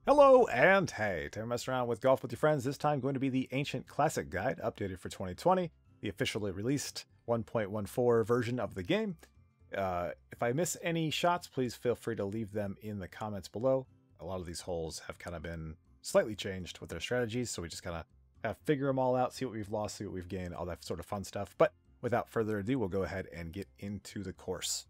Hello and hey, time messing around with golf with your friends. This time going to be the Ancient Classic Guide, updated for 2020, the officially released 1.14 version of the game. If I miss any shots, please feel free to leave them in the comments below. A lot of these holes have kind of been slightly changed with their strategies, so we just kind of figure them all out, see what we've lost, see what we've gained, all that sort of fun stuff. But without further ado, we'll go ahead and get into the course.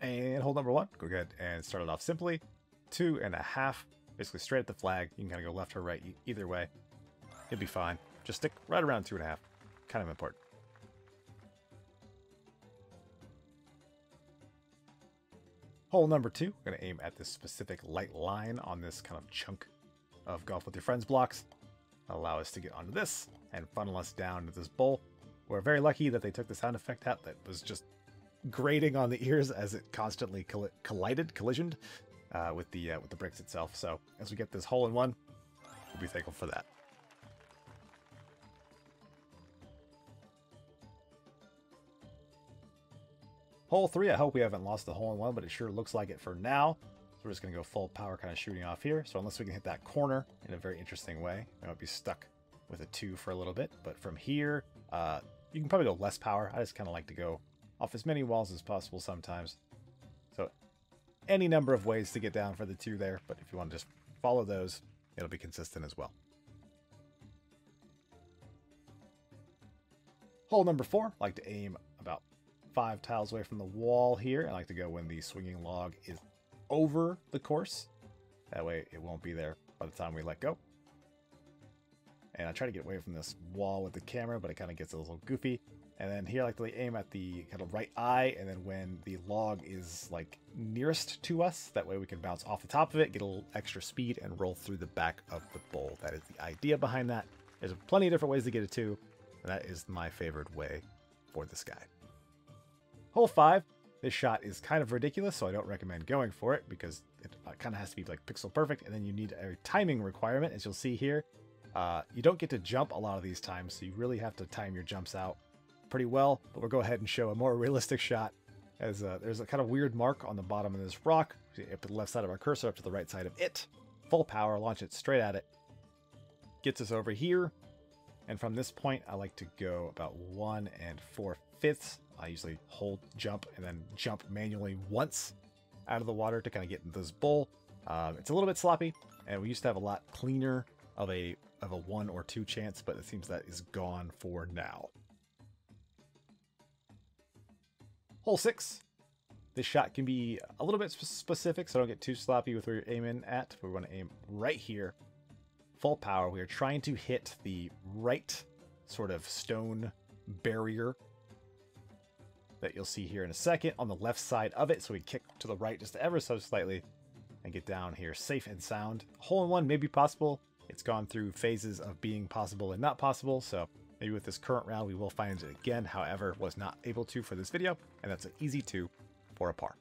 And hole number one, go ahead and start it off simply. 2.5, basically straight at the flag. You can kind of go left or right, either way. You'll be fine. Just stick right around 2.5. Kind of important. Hole number two, we're going to aim at this specific light line on this kind of chunk of Golf with Your Friends blocks. Allow us to get onto this and funnel us down to this bowl. We're very lucky that they took the sound effect out that was just grating on the ears as it constantly collisioned with the bricks itself. So as we get this hole in one, we'll be thankful for that. Hole three, I hope we haven't lost the hole in one, but it sure looks like it for now. So we're just going to go full power kind of shooting off here. So unless we can hit that corner in a very interesting way, I might be stuck with a 2 for a little bit. But from here, you can probably go less power. I just kind of like to go off as many walls as possible sometimes. So any number of ways to get down for the 2 there, but if you want to just follow those, it'll be consistent as well. Hole number 4, I like to aim about 5 tiles away from the wall here. I like to go when the swinging log is over the course. That way it won't be there by the time we let go. And I try to get away from this wall with the camera, but it kind of gets a little goofy. And then here I like to aim at the kind of right eye, and then when the log is like nearest to us, that way we can bounce off the top of it, get a little extra speed, and roll through the back of the bowl. That is the idea behind that. There's plenty of different ways to get it to, and that is my favorite way for this guide. Hole 5, this shot is kind of ridiculous, so I don't recommend going for it because it kind of has to be like pixel perfect, and then you need a timing requirement, as you'll see here. You don't get to jump a lot of these times, so you really have to time your jumps out pretty well, but we'll go ahead and show a more realistic shot as there's a kind of weird mark on the bottom of this rock. Up to the left side of our cursor, up to the right side of it. Full power, launch it straight at it. Gets us over here, and from this point, I like to go about 1 4/5. I usually hold jump and then jump manually once out of the water to kind of get into this bowl. It's a little bit sloppy, and we used to have a lot cleaner of a 1 or 2 chance, but it seems that is gone for now. Hole 6. This shot can be a little bit specific, so don't get too sloppy with where you're aiming at. We want to aim right here. Full power. We are trying to hit the right sort of stone barrier that you'll see here in a second on the left side of it. So we kick to the right just ever so slightly and get down here safe and sound. Hole in one may be possible. It's gone through phases of being possible and not possible, so maybe with this current round we will find it again. However, was not able to for this video, and that's an easy 2 for a par.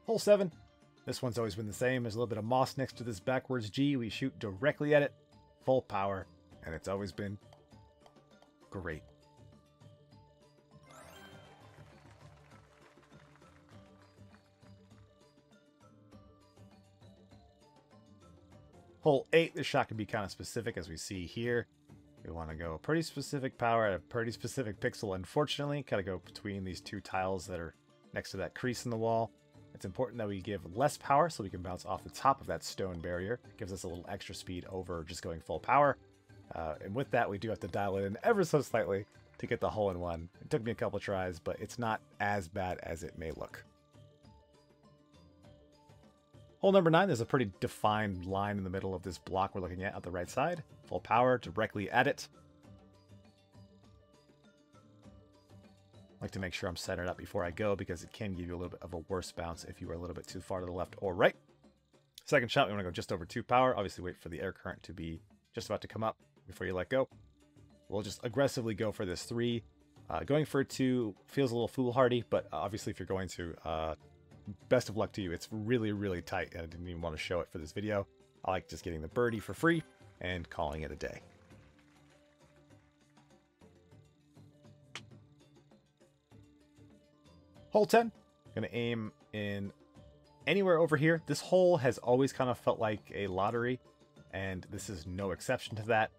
Hole 7. This one's always been the same. There's a little bit of moss next to this backwards G. We shoot directly at it, full power, and it's always been great. Hole 8, this shot can be kind of specific, as we see here. We want to go pretty specific power at a pretty specific pixel, unfortunately. Kind of go between these 2 tiles that are next to that crease in the wall. It's important that we give less power so we can bounce off the top of that stone barrier. It gives us a little extra speed over just going full power. And with that, we do have to dial it in ever so slightly to get the hole in one. It took me a couple tries, but it's not as bad as it may look. Hole number 9, there's a pretty defined line in the middle of this block we're looking at the right side. Full power, directly at it. I like to make sure I'm centered up before I go because it can give you a little bit of a worse bounce if you are a little bit too far to the left or right. Second shot, we want to go just over 2 power. Obviously wait for the air current to be just about to come up before you let go. We'll just aggressively go for this 3. Going for a 2 feels a little foolhardy, but obviously if you're going to, best of luck to you. It's really, really tight, and I didn't even want to show it for this video. I like just getting the birdie for free. and calling it a day. Hole 10, gonna aim in anywhere over here. This hole has always kind of felt like a lottery, and this is no exception to that.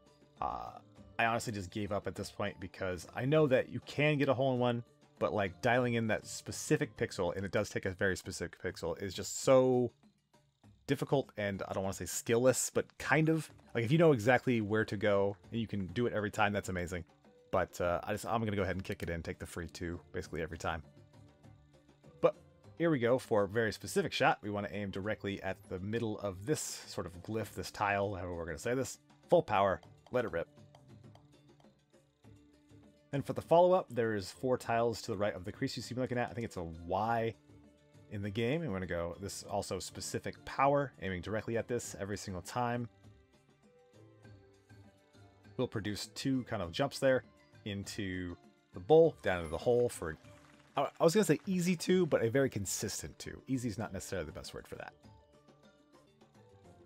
I honestly just gave up at this point because I know that you can get a hole-in-one, but like dialing in that specific pixel, and it does take a very specific pixel, is just so difficult, and I don't want to say skillless, but kind of. Like if you know exactly where to go and you can do it every time, that's amazing. But I'm gonna go ahead and kick it in, take the free 2 basically every time. But here we go for a very specific shot. We want to aim directly at the middle of this sort of glyph, this tile, however we're gonna say this. Full power, let it rip. And for the follow-up, there is 4 tiles to the right of the crease you see me looking at. I think it's a Y in the game. And we're going to go, this is also specific power, aiming directly at this every single time. We'll produce 2 kind of jumps there into the bowl, down into the hole for, I was going to say easy 2, but a very consistent 2. Easy is not necessarily the best word for that.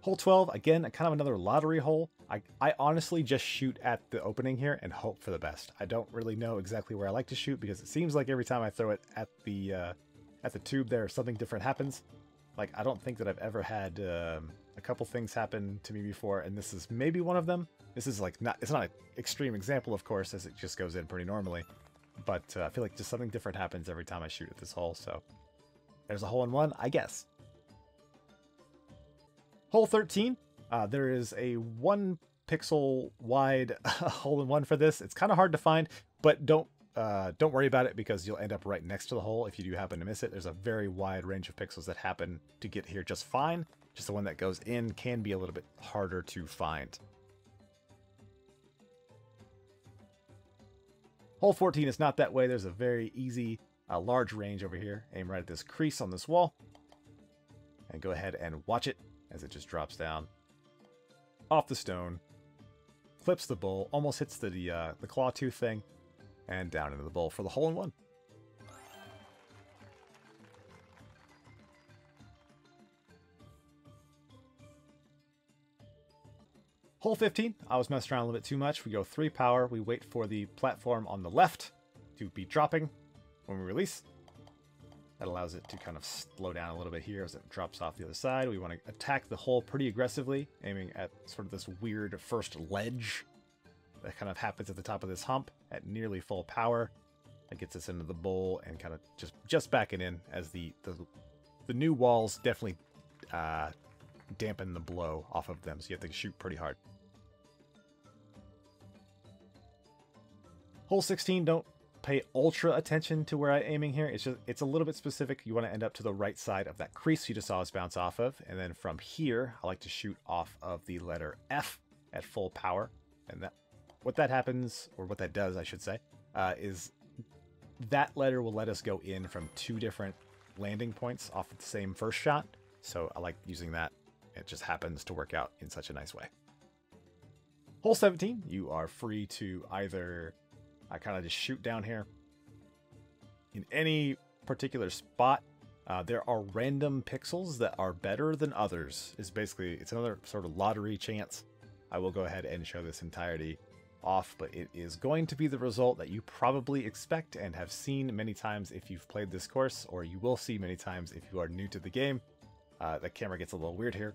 Hole 12, again, kind of another lottery hole. I honestly just shoot at the opening here and hope for the best. I don't really know exactly where I like to shoot because it seems like every time I throw it at the tube there, something different happens. Like, I don't think that I've ever had a couple things happen to me before, and this is maybe one of them. This is like it's not an extreme example, of course, as it just goes in pretty normally. But I feel like just something different happens every time I shoot at this hole, so there's a hole-in-one, I guess. Hole 13, there is a 1 pixel wide hole-in-one for this. It's kind of hard to find, but don't worry about it because you'll end up right next to the hole if you do happen to miss it. There's a very wide range of pixels that happen to get here just fine. Just the one that goes in can be a little bit harder to find. Hole 14 is not that way. There's a very easy, large range over here. Aim right at this crease on this wall. And go ahead and watch it as it just drops down off the stone, clips the bowl, almost hits the claw tooth thing, and down into the bowl for the hole-in-one. Hole 15, I was messing around a little bit too much. We go 3 power, we wait for the platform on the left to be dropping when we release. That allows it to kind of slow down a little bit here as it drops off the other side. We want to attack the hole pretty aggressively, aiming at sort of this weird first ledge that kind of happens at the top of this hump at nearly full power. That gets us into the bowl and kind of just back it in as the new walls definitely dampen the blow off of them, so you have to shoot pretty hard. Hole 16, don't pay ultra attention to where I'm aiming here. It's a little bit specific. You want to end up to the right side of that crease you just saw us bounce off of, and then from here I like to shoot off of the letter F at full power. And what that happens, or what that does I should say, is that letter will let us go in from 2 different landing points off of the same first shot. So I like using that. It just happens to work out in such a nice way. Hole 17, you are free to either I kind of just shoot down here in any particular spot. There are random pixels that are better than others. It's another sort of lottery chance. I will go ahead and show this entirety off, but it is going to be the result that you probably expect and have seen many times if you've played this course, or you will see many times if you are new to the game. The camera gets a little weird here,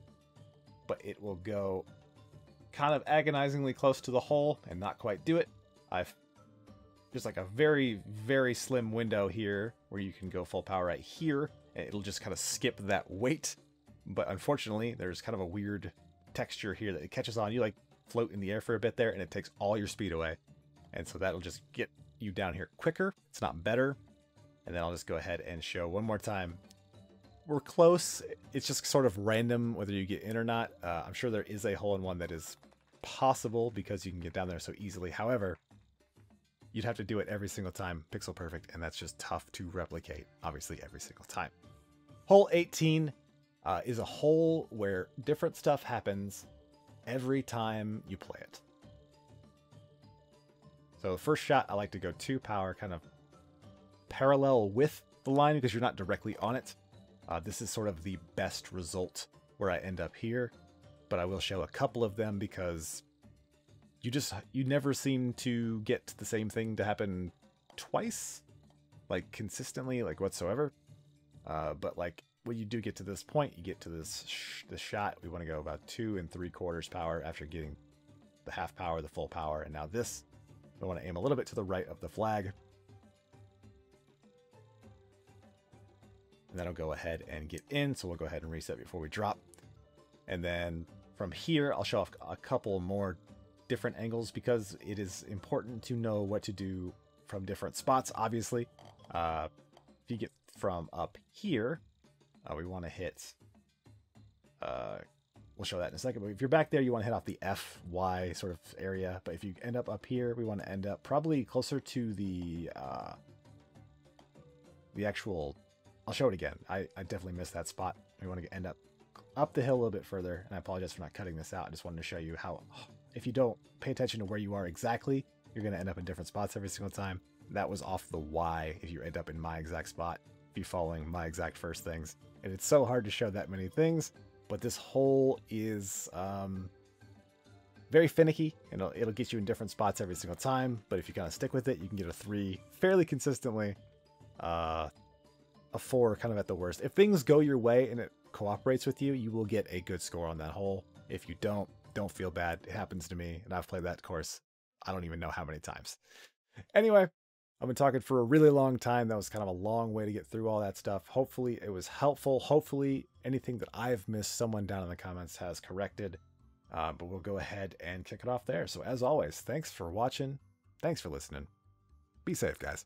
but it will go kind of agonizingly close to the hole and not quite do it. I've just like a very, very slim window here where you can go full power right here, and it'll just kind of skip that weight. But unfortunately, there's kind of a weird texture here that it catches on. You like float in the air for a bit there, and it takes all your speed away. And so that'll just get you down here quicker. It's not better. And then I'll just go ahead and show one more time. We're close. It's just sort of random whether you get in or not. I'm sure there is a hole-in-one that is possible because you can get down there so easily. However, you'd have to do it every single time, pixel perfect, and that's just tough to replicate, obviously, every single time. Hole 18 is a hole where different stuff happens every time you play it. So the first shot, I like to go 2 power, kind of parallel with the line because you're not directly on it. This is sort of the best result where I end up here. but I will show a couple of them because you never seem to get the same thing to happen twice, like consistently, like whatsoever. But like when you do get to this point, you get to this shot. We want to go about 2 3/4 power after getting the half power, the full power, and now this. We want to aim a little bit to the right of the flag. And that'll go ahead and get in. So we'll go ahead and reset before we drop. And then from here, I'll show off a couple more different angles because it is important to know what to do from different spots, obviously. If you get from up here, we want to hit... we'll show that in a second, but if you're back there, you want to hit off the F, Y sort of area. But if you end up here, we want to end up probably closer to the actual... I'll show it again. I definitely missed that spot. We want to end up the hill a little bit further, and I apologize for not cutting this out. I just wanted to show you how, if you don't pay attention to where you are exactly, you're going to end up in different spots every single time. That was off the Y if you end up in my exact spot, if you're following my exact first things. And it's so hard to show that many things. But this hole is very finicky, and it'll get you in different spots every single time. But if you kind of stick with it, you can get a 3 fairly consistently. A 4 kind of at the worst. If things go your way and it cooperates with you, you will get a good score on that hole. If you don't feel bad. It happens to me, and I've played that course I don't even know how many times. Anyway, I've been talking for a really long time. That was kind of a long way to get through all that stuff. Hopefully it was helpful. Hopefully anything that I've missed, someone down in the comments has corrected. But we'll go ahead and kick it off there. So as always, thanks for watching. Thanks for listening. Be safe, guys.